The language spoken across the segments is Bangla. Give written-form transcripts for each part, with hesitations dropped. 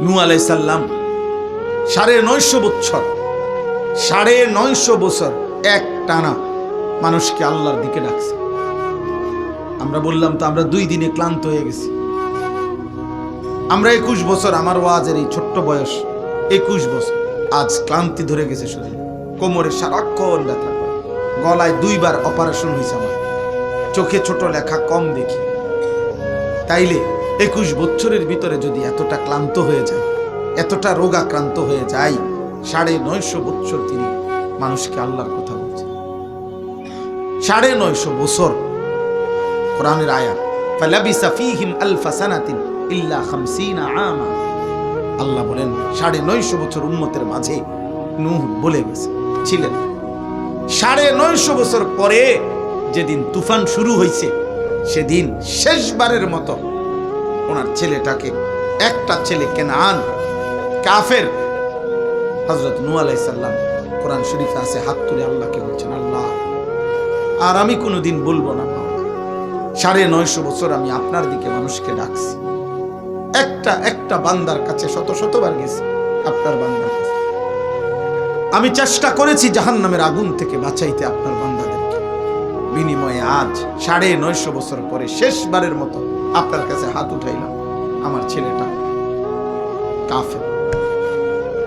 নূহ আলাইহিস সালাম 950 বছর 950 বছর এক টানা মানুষকে আল্লাহর দিকে ডাকছে। আমরা বললাম তো আমরা 2 দিনে ক্লান্ত হয়ে গেছি। আমরা 21 বছর, আমার ওয়াজের এই ছোট্ট বয়স 21 বছর, আজ ক্লান্তি ধরে গেছে শরীরে, কোমরে সারাক্ষণ ব্যথা করে, গলায় 2 বার অপারেশন হয়েছে আমার, চোখে ছোট লেখা কম দেখি। তাইলে 21 বছরের ভিতরে যদি এতটা ক্লান্ত হয়ে যায়, এতটা রোগাক্রান্ত হয়ে যায়, 950 বছর তিনি মানুষকে আল্লাহর কথা বলছেন। 950 বছর কোরআনের আয়াত, ফালাবিসা ফীহিম আলফা সানাতিন ইল্লা 50 আমা। আল্লাহ বলেন 950 বছর উম্মতের মাঝে নূহ বলে গেছে ছিলেন। 950 বছর পরে যেদিন তুফান শুরু হয়েছে, সেদিন শেষবারের মতো ওনার ছেলেটাকে, একটা ছেলে কেনান কাফের, হযরত নূহ আলাইহিস সালাম কোরআন শরীফে আছে, হাত তুলে আল্লাহকে বলছেন, আল্লাহ আর আমি কোনোদিন বলবো না, 950 বছর আমি আপনার দিকে মানুষকে ডাকছি, একটা বান্দার কাছে শতবার গেছি, আপনার বান্দার কাছে আমি চেষ্টা করেছি জাহান্নামের আগুন থেকে বাঁচাইতে আপনার বান্দাদেরকে, বিনিময়ে আজ 950 বছর পরে শেষবারের মতো আপনার কাছে হাত উঠাইলাম, আমার ছেলেটা কাফের।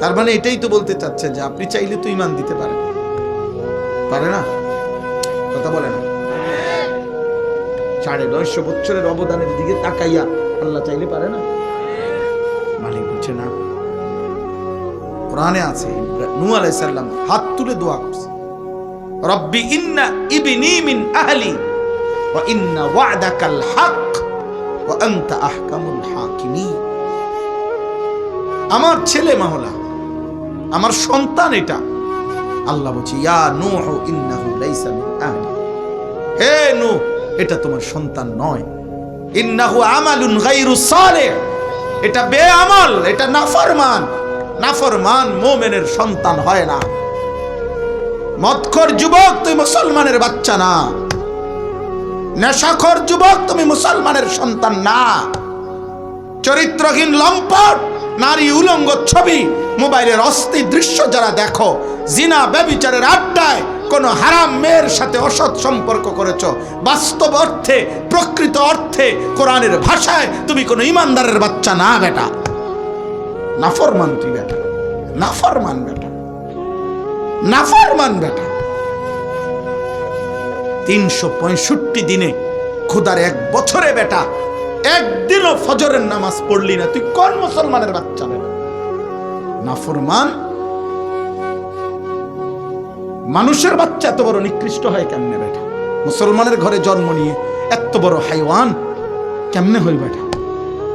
তার মানে এটাই তো বলতে চাচ্ছে যে আপনি চাইলে তো ঈমান দিতে পারেন, পারে না? কথা বলে না? 950 বছরের অবদানের দিকে তাকাইয়া আল্লাহ চাইলে পারে না? মালিক বলছে না। কোরআনে আছে নূহ আলাইহিস সালাম হাত তুলে দোয়া করছে, রব্বি ইন্না ইবনি মিন আহলি ওয়া ইন্না ওয়া'দাকাল হক ওয়া আনতা আহকামুল হাকিমিন। আমার ছেলে মাওলা, আমার সন্তান এটা। আল্লাহ বলছে, ইয়া নূহ ইন্নাহু লাইসা মিন আহলি, হে নূহ এটা তোমার সন্তান নয়, ইন্নাহু আমালুন গায়রু সালিহ, এটা বেআমল, এটা নাফরমান। নাফরমান মুমিনের সন্তান হয় না। মদখোর যুবক তুই মুসলমানের বাচ্চা না, নেশাখোর যুবক তুমি মুসলমানের সন্তান না। চরিত্রহীন লম্পট নারী উলঙ্গ ছবি, মোবাইলের অস্থির দৃশ্য যারা দেখো, জিনা ব্যভিচারের আড্ডায় কোন হারাম মেয়ের সাথে অসৎ সম্পর্ক করেছো, বাস্তব অর্থে প্রকৃত অর্থে কোরআনের ভাষায় তুমি কোনো ইমানদারের বাচ্চা না বেটা, নাফরমান তুই বেটা, নাফরমান বেটা, নাফরমান বেটা। 365 দিনে খোদার 1 বছরে বেটা একদিনও ফজরের নামাজ পড়লি না, তুই কোন মুসলমানের বাচ্চা বেটা? নাফরমান। মানুষের বাচ্চা এত বড় নিকৃষ্ট হয় কেমনে বেটা? মুসলমানের ঘরে জন্ম নিয়ে এত বড় হাইওয়ান কেমনে হই বেটা?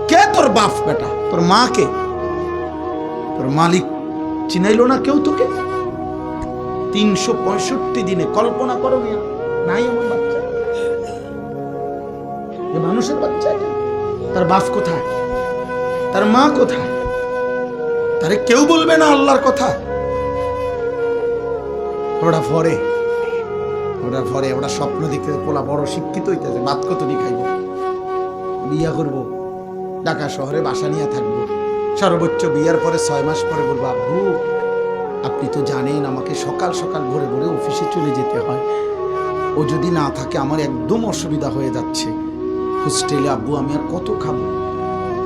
কে তোর বাপ বেটা? তোর মা কে? তোর মালিক চিনাইলো না কেউ তোকে? 365 দিনে কল্পনা করো নাই আমার বাচ্চা, মানুষের বাচ্চা, তার বাপ কোথায়? তার মা কোথায়? তারে কেউ বলবে না আল্লাহর কথা। ওরা ভরে ওরা স্বপ্ন দেখতে, পোলা বড় শিক্ষিত হইতেছে, ভাত কত নি খাইব, বিয়া করবো, ঢাকা শহরে বাসা নিয়ে থাকবো, সর্বোচ্চ বিয়ার পরে 6 মাস পরে বলবো, আব্বু আপনি তো জানেন আমাকে সকাল সকাল ভোরে ভোরে অফিসে চলে যেতে হয়, ও যদি না থাকে আমার একদম অসুবিধা হয়ে যাচ্ছে, হোস্টেলে আব্বু আমি আর কত খাবো,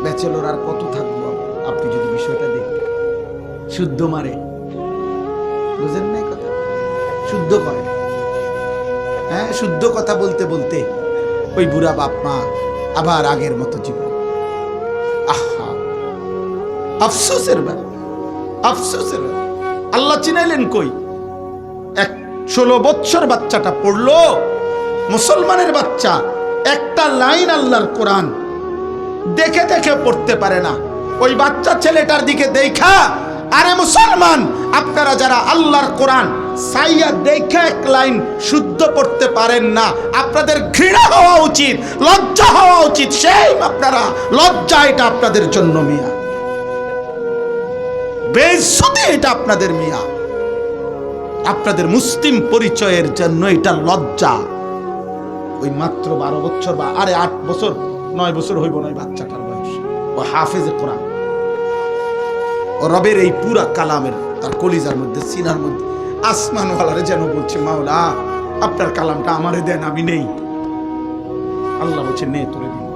ব্যাচেলর আর কত থাকবো, আপনি যদি বিষয়টা দেখতেন। শুদ্ধ মারে, বুঝেন নাই কথা? শুদ্ধ করে, হ্যাঁ শুদ্ধ কথা বলতে বলতে ওই বুড়া বাপ মা আবার আগের মতো জীবন। আহা, আফসোসের ব্যাপার, আফসোসের ব্যাপার। আল্লাহ চিনাইলেন কই? 16 বছর বাচ্চাটা পড়লো, মুসলমানের বাচ্চা, একটা লাইন আল্লাহর কোরআন দেখে দেখে পড়তে পারে না। ওই বাচ্চা ছেলেটার দিকে দেখা, আরে মুসলমান আপনারা যারা আল্লাহর কোরআন সাইয়া দেখে 1 লাইন শুদ্ধ পড়তে পারেন না, আপনাদের ঘৃণা হওয়া উচিত, লজ্জা হওয়া উচিত। সেই আপনারা লজ্জা, এটা আপনাদের জন্য মিয়া, বেইজ্জতি এটা আপনাদের মিয়া, আপনাদের মুসলিম পরিচয়ের জন্য এটা লজ্জা। ওই মাত্র 12 বছর বা আরে 8 বছর 9 বছর হইব না বাচ্চাটার বয়স, ও হাফেজে কোরআন, ও রবের এই পুরা কালামের তার কলিজার মধ্যে সিনার মধ্যে আসমানওয়ালারে যেন বলছে মাওলা আপনার কালামটা আমারে দেন, আমি নেই। আল্লাহ বলছে নে তোরে দিন।